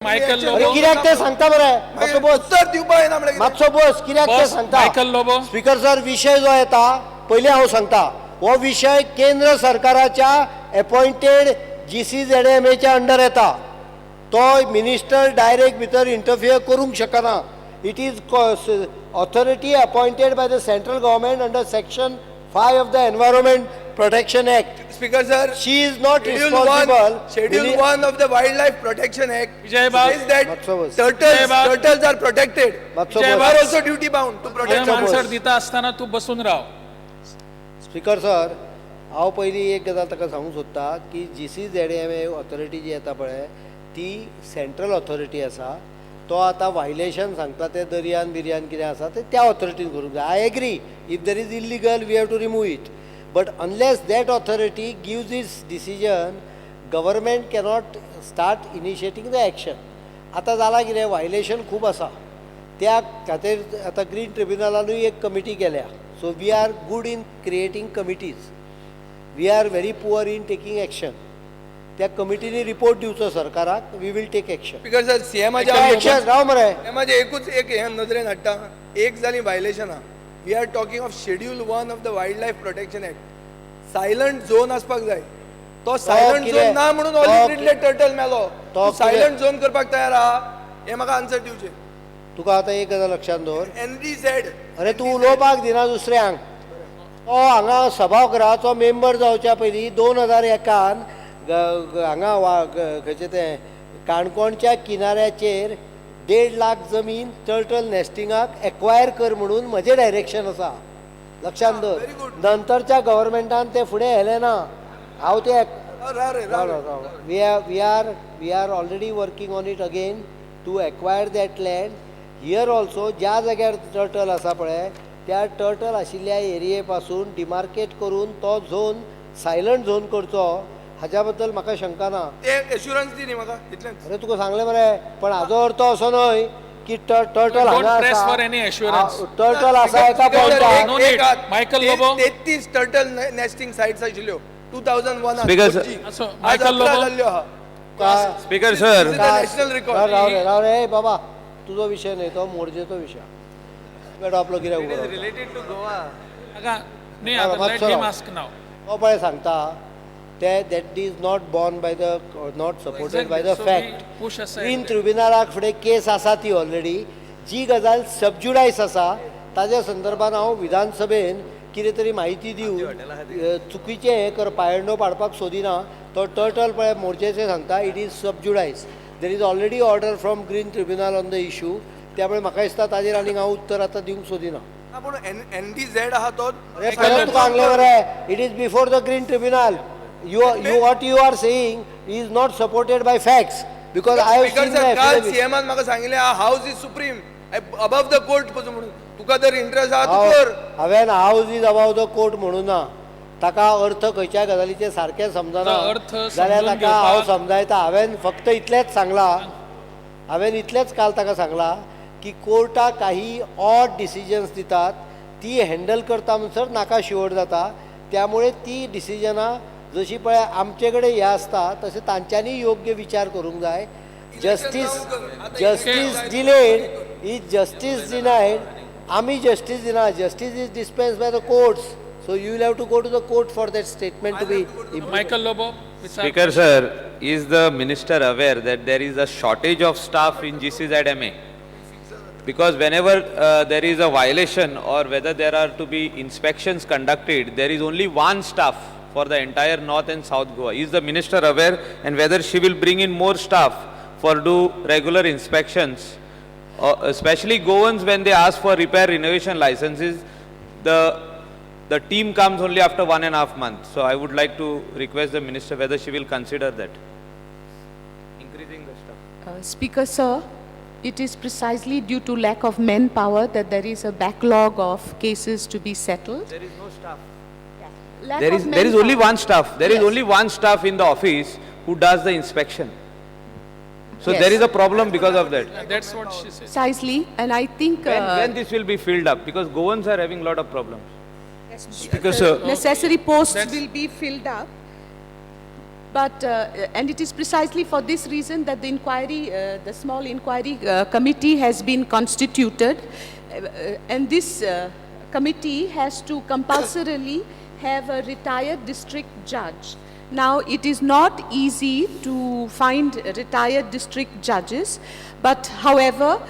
Michael अरे लोबो कित्याक ते सांगता मरे मातसो बस उत्तर दिवपा येना म्हणल्यार मातसो बस कित्याक ते बस सांगता मायकल लोबो स्पीकर सर विषय जो येता पयलीं हांव सांगता हो विषय केंद्र सरकाराच्या अपॉइंटेड GCZMAच्या अंडर येता तो मिनिस्टर डायरेक्ट भितर इंटरफियर करूंक शकना it is authority appointed by the central government under section 5 of the environment protection act speaker sir she is not Schedule responsible 1, Schedule 1 of the Wildlife Protection Act Vijay Bab. says that Matsovas. Vijay Bab. turtles are protected. Matsovas. They are also duty bound to protect तुझ्या Matsovas. Answer दिता असताना तू बसून Rao. Speaker sir हांव पयलीं एक गजाल ताका सांगूंक सोदता की GCZMA ऑथॉरिटी जी येता पळय ती सेंट्रल ऑथॉरिटी आसा तो आतां वायलेशन सांगता ते दर्यान बिर्यान कितें आसा ते त्या ऑथॉरिटीन करूंक जाय I agree if there is illegal we have to remove it but unless that authority gives its decision government cannot start initiating the action आतां जालां कितें वायलेशन खूब आसा त्या खातीर आतां ग्रीन ट्रिब्युनलानूय एक कमिटी केल्या so we are good in creating committees we are very poor in taking action त्या कमिटीनी रिपोर्ट दिवचो सरकाराक we will take action speaker sir सीएमाच्या एक्शन राव मरे सीएमाचे एकूच एक हे नदरेन हाडटा एक जाली वायलेशनां we are talking of schedule 1 of the wildlife protection act silent zone आसपाक जाय तो सायलंट कितें? झोन ना म्हणून तो ऑलिव्हिडले टर्टल मेलो तो तूं सायलंट झोन करपाक तयार आहा हे म्हाका आन्सर दिवचे तुका आतां एक गजाल लक्षात दवर NDZ अरे तूं उलोवपाक दिना दुसऱ्यांक तो हांगा सभागृहाचो मेंबर जावच्या पयलीं 2001 हांगा खंयचें तें काणकोणच्या किनाऱ्याचेर 1.5 लाख जमीन टर्टल नेस्टिंगाक एक्वायर कर म्हणून म्हजें डायरेक्शन आसा लक्षात दवर नंतरच्या गव्हर्मेंटान तें फुडें व्हेलें ना हांव तें we are already working on it again to acquire that land here also ज्या जाग्यार टर्टल आसा पळय त्या टर्टल आशिल्ल्या एरिये पासून डिमार्केट करून तो झोन सायलंट झोन करचो हाच्या बद्दल म्हाका शंका ना ते एश्युरन्स दी न्ही म्हाका इतलेंच अरे तुका सांगलें मरे पण हाजो अर्थ असो न्हय की टर्टल Don't हांगा press आसा for any assurance. टर्टल आसा एका पॉयंटार No need. Michael Lobo. 33 turtle nesting sites आशिल्ल्यो 2001 Speaker, sir. असो, Michael Lobo. जाल्ल्यो आहा speaker sir national record Rao रे बाबा तुझो विषय न्हय तो मोरजेचो विषय बेटो आपलो कित्याक उबो रावता? रिलेटेड टू गोवा अगा, न्ही आता let मातसो him राव. ask now. तो पळय सांगता ते that is not born by the not supported by the So we fact push aside green that. ट्रिब्युनलाक फुडें केस आसा ती ऑलरेडी जी गजाल सबज्युडायस आसा ताज्या संदर्भात हांव विधानसभेन कितें तरी म्हायती दिवन चुकीचें हें कर पायंडो पाडपाक सोदिना तो टर्टल पळय मोर्चेचे सांगता it is sub judice there is already order from green tribunal on the issue त्यामुळे म्हाका दिसता ताजेर आनीक हांव उत्तर आतां दिवंक सोदिना पूण NDZ आहा तो अरे परत तुका सांगलें मरे it is before the green tribunal you what you are saying is not supported by facts because I have speaker seen the sir काल affidavit. सीएमान म्हाका सांगिल्लें house is supreme above the court पसून म्हणून तुका जर इंटरेस्ट आहा तूं कर हांवेन house is above the court म्हणून ना ताका अर्थ खंयच्या गजालीचे सारकें समजना तो अर्थ जाल्यार समजून ताका हांव घेवपाक- समजायता हांवेन फक्त इतलेंच सांगलां हांवेन इतलेंच काल ताका सांगलां की कोर्टाक काही ऑड डिसिजन्स दितात ती हँडल करता म्हणसर नाका शिवड जाता त्यामुळे ती डिसिजनां जशी पळय आमचे कडेन हे आसता तशें तांच्यांनी योग्य विचार करूंक जाय justice delayed is justice denied आमी जस्टीस दिना justice is dispense by the courts so you will have to go to the court for that statement to be Michael Lobo. Speaker sir, is the minister aware that there is a shortage of staff in GCZMA? Because whenever there is a violation or whether there are to be inspections conducted, there is only one staff for the entire North and South Goa. Is the minister aware, and whether she will bring in more staff for do regular inspections? Especially Goans, when they ask for repair renovation licenses, the team comes only after 1.5 months. So I would like to request the minister whether she will consider that. Increasing the staff. Speaker sir, it is precisely due to lack of manpower that there is a backlog of cases to be settled. There is no staff. Lack There of is only manpower. one staff. There is Yes. only one staff in the office who does the inspection. So Yes. there is a problem because of that. That's what she said. Precisely, and I think When this will be filled up, because Goans are having lot of problems. Speaker sir, necessary posts That's- will be filled up. But, and it is precisely for this reason that the inquiry, the small inquiry committee has been constituted. And this committee has to compulsorily have a retired district judge. Now, it is not easy to find retired district judges, but however,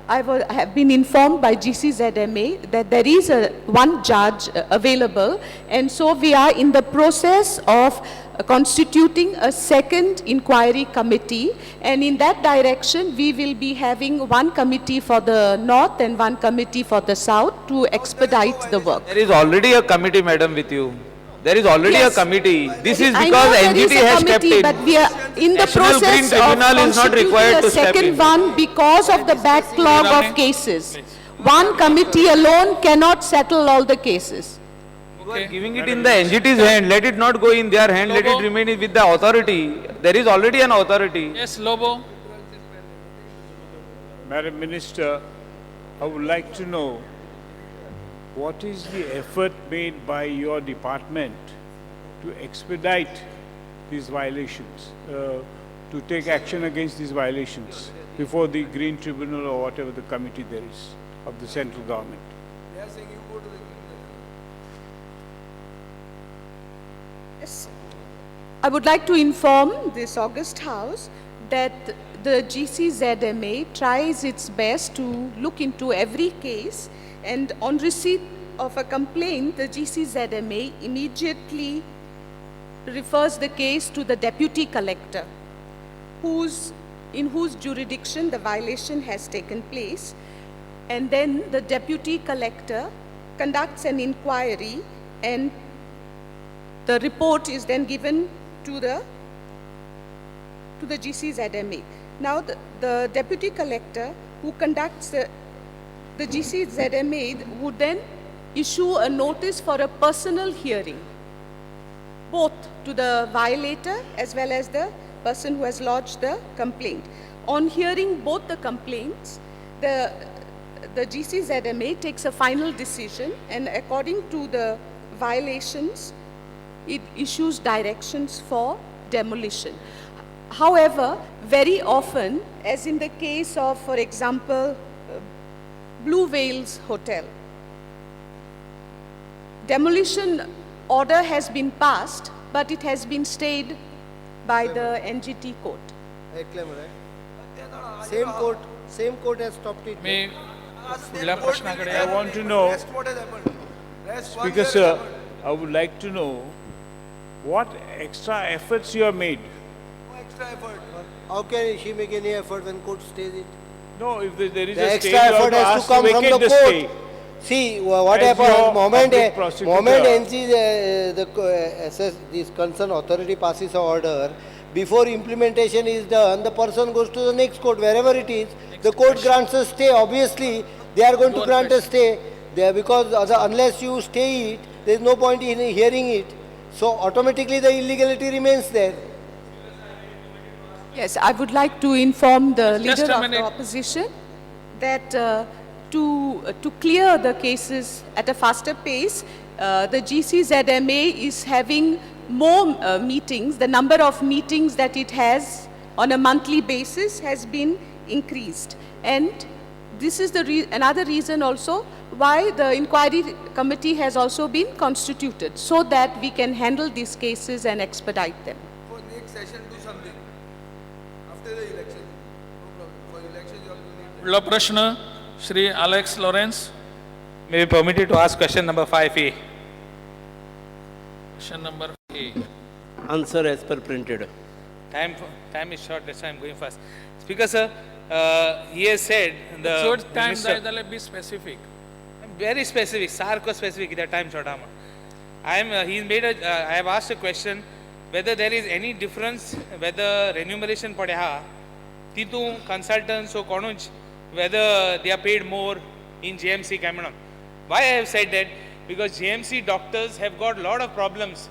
I have been informed by GCZMA that there is one judge available, and so we are in the process of constituting a second inquiry committee, and in that direction we will be having one committee for the north and one committee for the south to expedite the work. There is already a committee, madam, with you. There is already Yes. a committee. This is I because know there NGT is a has stepped committee, in. but we are in the National Green process of Tribunal is not required constituting a to step second in. one because of the backlog of cases. One committee alone cannot settle all the cases. You are giving it in the NGT's hand. Let it not go in their hand. Let it Lobo. remain with the authority. There is already an authority. Yes, Lobo. Madam Minister, I would like to know what is the effort made by your department to expedite these violations, to take action against these violations before the Green Tribunal or whatever the committee there is of the central government. Yes. I would like to inform this August House that the GCZMA tries its best to look into every case, and on receipt of a complaint, the GCZMA immediately refers the case to the deputy collector, in whose jurisdiction the violation has taken place, and then the deputy collector conducts an inquiry, and the report is then given to the GCZMA. Now, the deputy collector who conducts the GCZMA would then issue a notice for a personal hearing, both to the violator as well as the person who has lodged the complaint. On hearing both the complaints, the GCZMA takes a final decision, and according to the violations, it issues directions for demolition. However, very often, as in the case of, for example, Blue Whales Hotel, demolition order has been passed, but it has been stayed by the NGT court. ऐकलंय मला. Same court has stopped it. मी पुढल्या प्रश्नाकडे I want to know, Rest what has happened? Rest one Speaker year has sir, happened. I would like to know what extra efforts you have made. No extra effort. How can she make any effort when court stays it? No, if there is The a extra stay, you have effort to has ask to come from vacate the the stay. court. See, what As happens, your moment public prosecutor. this concerned authority passes an order, before implementation is done, the person goes to the next court, wherever it is, the court grants a stay, obviously, they are going to grant a stay, because unless you stay it, there is no point in hearing it, so automatically the illegality remains there. Yes, I would like to inform the Just leader a of the minute. opposition that to clear the cases at a faster pace, the GCZMA is having more meetings. The number of meetings that it has on a monthly basis has been increased. And this is the another reason also why the inquiry committee has also been constituted, so that we can handle these cases and expedite them. For next session, do something. After the election. No problem. For election, you also need. पुढला प्रश्न Shri Alex Lawrence. May be permitted to ask question number 5A. Question number A. Answer as per printed. Time is short, that's why I'm going fast. Speaker sir, he has said the चड time minister- जाय जाल्यार B specific. very specific, सारको specific, कित्याक time short I have asked a question whether there is any difference whether remuneration पडे हा तितू consultants or कोणूच whether they are paid more in JMC काय म्हणून. Why I have said that? Because JMC doctors have got lot of problems.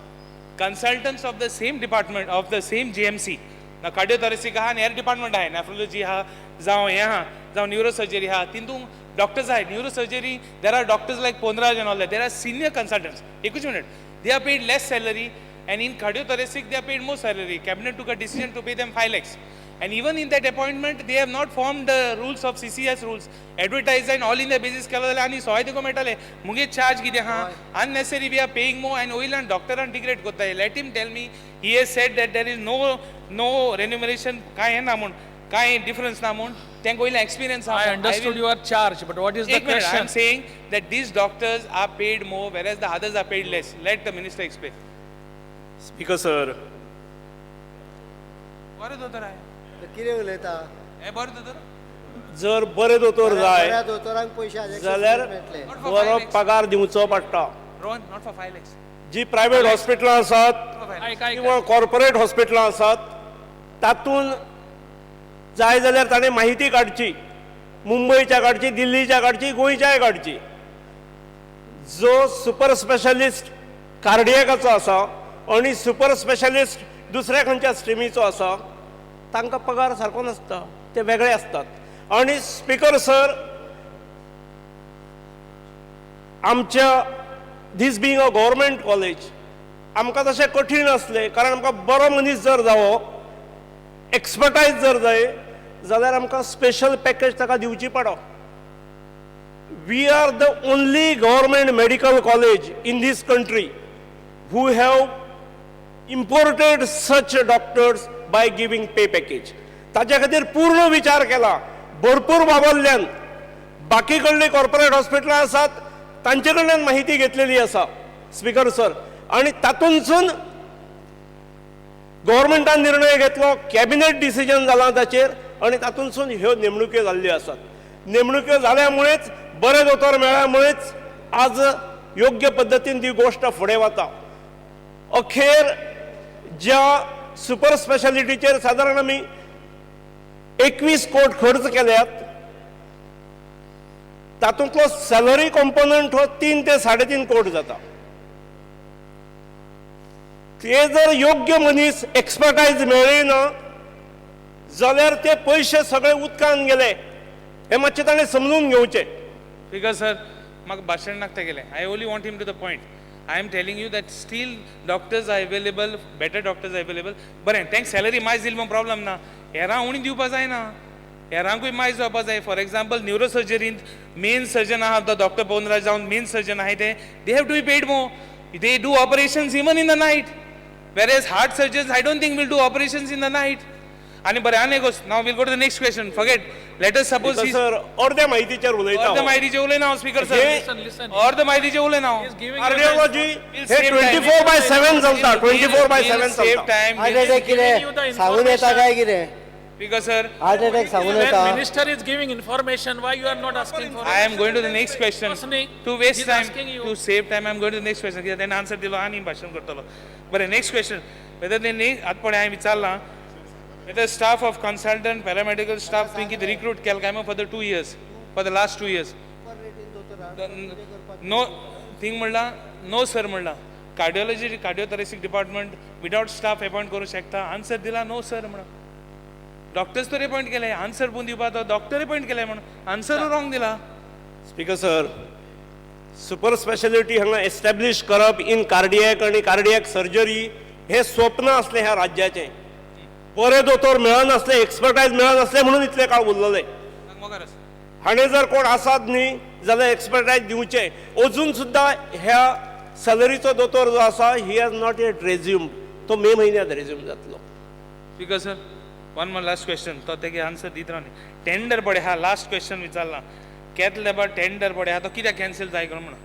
Consultants of the same department, of the same JMC, ना cardiothoracic हा हेर department आहे, nephrology हा, जावं हे हा, जावं neurosurgery हा, तितू doctors आहे, neurosurgery, there are doctors like Pondraj and all that, there are senior consultants. एकूच minute, they are paid less salary And in cardiothoracic, they are paid more salary. Cabinet took a decision to pay them 5 lakhs. And even in that appointment, they have not formed the rules of CCS rules. Advertised and all in the basis केला जाल्यार आनी सोय देखो मेळटले. मुगे charge कितें हा? Unnecessary we are paying more and oil and doctor and degrade कोत्ताय. Let him tell me. He has said that there is no remuneration. काय है ना म्हणून? काय difference ना म्हणून? तेंको इल्ले experience हा. I understood your charge, but what is the एक minute, I question? am saying that these doctors are paid more, whereas the others are paid less. Let the minister explain. Speaker sir, बरें दोतोर आहे. कितें उलयता हे बरें दोतोर? जर बरे दोतोर जाय बऱ्या दोतोरांक पयशे हाजे जाल्यार मेळटले. बरो पगार दिवचो पडटा. Rohan, not for 5 lakhs. जी प्रायव्हेट हॉस्पिटलां आसात ऐका किंवा कॉर्पोरेट हॉस्पिटलां आसात तातूंत जाय जाल्यार ताणें माहिती काडची, मुंबयच्या काडची, दिल्लीच्या काडची, गोंयच्याय काडची. जो सुपर स्पेशलिस्ट कार्डियकाचो आसा आनी सुपर स्पेशलिस्ट दुसऱ्या खंयच्या स्ट्रिमीचो आसा तांकां पगार सारको नासता, ते वेगळे आसतात. आनी स्पीकर सर, आमच्या दीस बींग अ गव्हर्मेंट कॉलेज आमकां तशें कठीण आसलें, कारण आमकां बरो मनीस जर जावो, एक्सपर्टायज जर जाय जाल्यार आमकां स्पेशल पॅकेज ताका दिवची पडो. We are the only government medical college in this country who have imported such doctors by giving pay package. ताच्या खातीर पूर्ण विचार केला, भरपूर बाबल्ल्यान बाकी कडली कॉर्पोरेट हॉस्पिटलां आसात तांचे कडल्यान माहिती घेतलेली आसा स्पीकर सर. आनी तातूंतसून गव्हर्मेंटान निर्णय घेतलो, कॅबिनेट डिसिजन जालां ताचेर आनी तातूंतसून ह्यो नेमणुक्यो जाल्ल्यो आसात. नेमणुक्यो जाल्या मुळेच बरे दोतोर मेळ्ळ्या मुळेच आज योग्य पद्दतीन ती गोष्ट फुडें वता. अखेर ज्या सुपर स्पेशालिटीचेर सादारण आमी 21 कोट खर्च केल्यात तातूंतलो सॅलरी कॉम्पोनंट हो 3 ते 3.5 कोट जाता. ते जर योग्य मनीस एक्सपर्टायज मेळ्ळी ना जाल्यार ते पयशे सगळे उदकान गेले हे मातशें ताणें समजून घेवचें. Because sir, म्हाका भाशण नाकता गेलें. I only want him to the point. I am telling you that still doctors are available, better doctors are available. बरें, तांकां सॅलरी मायज दिली म्हण प्रॉब्लम ना. हेरां उणी दिवपा जायना. हेरांकूय मायज जावपा जाय. फॉर एग्जाम्पल न्यूरो सर्जरींत मेन सर्जन आहा तो डॉक्टर पवनराज जावन मेन सर्जन आहाय ते, they have to be paid more. They do operations even in the night. Whereas heart surgeons, I don't think will do operations in the night. आणि बरें आनी एक गोष्ट. Now we'll go to the next question. Forget. Let us suppose he's sir अर्ध्या माहितीचेर उलयता अर्ध माहितीचे उलयना हांव स्पीकर सर. listen. अर्ध माहितीचे उलयना हांव. कार्डियोलॉजी हे 24/7 चलता. 24/7 Save चलता. time. हार्ट अटॅक कितें सांगून येता काय कितें? Speaker sir, हार्ट अटॅक सांगून येता. When minister is giving information, why you are not asking for I am going to the next question. Listening. To waste He's time, asking you. to save time, I am going to the next question. कित्याक तेणें answer दिलो आनी भाशण करतलो. बरें, next question. Whether तेणी आतां पळय हांवें विचारलां, whether staff of consultant, paramedical staff तुवें कितें recruit केलें काय for the 2 years, for the last 2 years. No, thing म्हणला, no sir म्हणला. Cardiothoracic department without staff appoint करूं शकता. आन्सर दिला नो सर म्हणून. डॉक्टर्स तर अपॉइंट केले, आन्सर पण दिवपा तो डॉक्टर अपॉइंट केले म्हणून आन्सर रॉंग दिला. स्पीकर सर, सुपर स्पेशालिटी हांगा एस्टॅब्लिश करप इन कार्डियॅक आनी कार्डियॅक सर्जरी हे स्वप्न असलें ह्या राज्याचें. बरे दोतोर मेळनासले, एक्सपर्टायज मेळनासले म्हणून इतले काळ उरलेले. हाणे जर कोण आसात न्ही जाल्यार एक्सपर्टायज दिवचे. अजून सुद्दां ह्या सॅलरीचो दोतोर जो आसा he has not yet resume. तो मे म्हयन्यांत रेज्यूम जातलो. Speaker sir, one more last question. तो तेगे आन्सर दीत रावनी. टेंडर पडे हा लास्ट क्वेश्चन विचारला. कॅथ लेबर टेंडर पडे हा तो कित्याक कॅन्सील जाय करून म्हणून.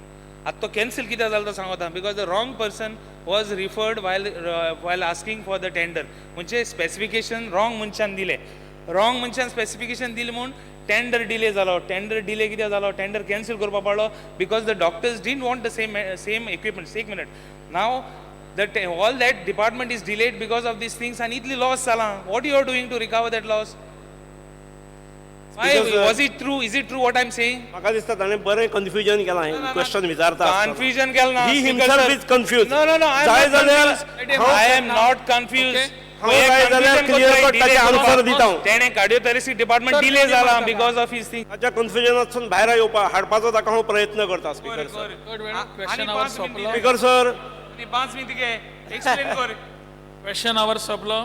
आतां तो कॅन्सील कित्याक जालो तो सांगता. Because the wrong person was referred while asking for the tender. म्हणजे स्पेसिफिकेशन रॉंग मनशान दिले. रॉंग मनशान स्पेसिफिकेशन दिले म्हणून टेंडर डिले जालो. टेंडर डिले कित्याक जालो, टेंडर कॅन्सील करपा पडलो because the doctors didn't want the same equipments. एक मिनट. नाव all that department is delayed because of these things and itli loss sala. What you are doing to recover that loss? Why was it true? Is it true what I'm saying? म्हाका दिसता ताणें बरें confusion केलां हें question विचारता. Confusion केला ना. He himself is confused. No, I जाय am not जाल्यार confused. I am not confused. हांव जाय जाल्यार क्लियर कट ताचें आन्सर दिता. तेणे कार्डियोथोरेसिक डिपार्टमेंट डिले जाला बिकॉज ऑफ हिज थिंग. ताच्या कन्फ्युजनांतसून भायर येवपा हाडपाचो ताका हांव प्रयत्न करता. स्पीकर सर, Question hour सोंपलो. स्पीकर सर, ती 5 मिनट के एक्सप्लेन कर Question hour, Sablo.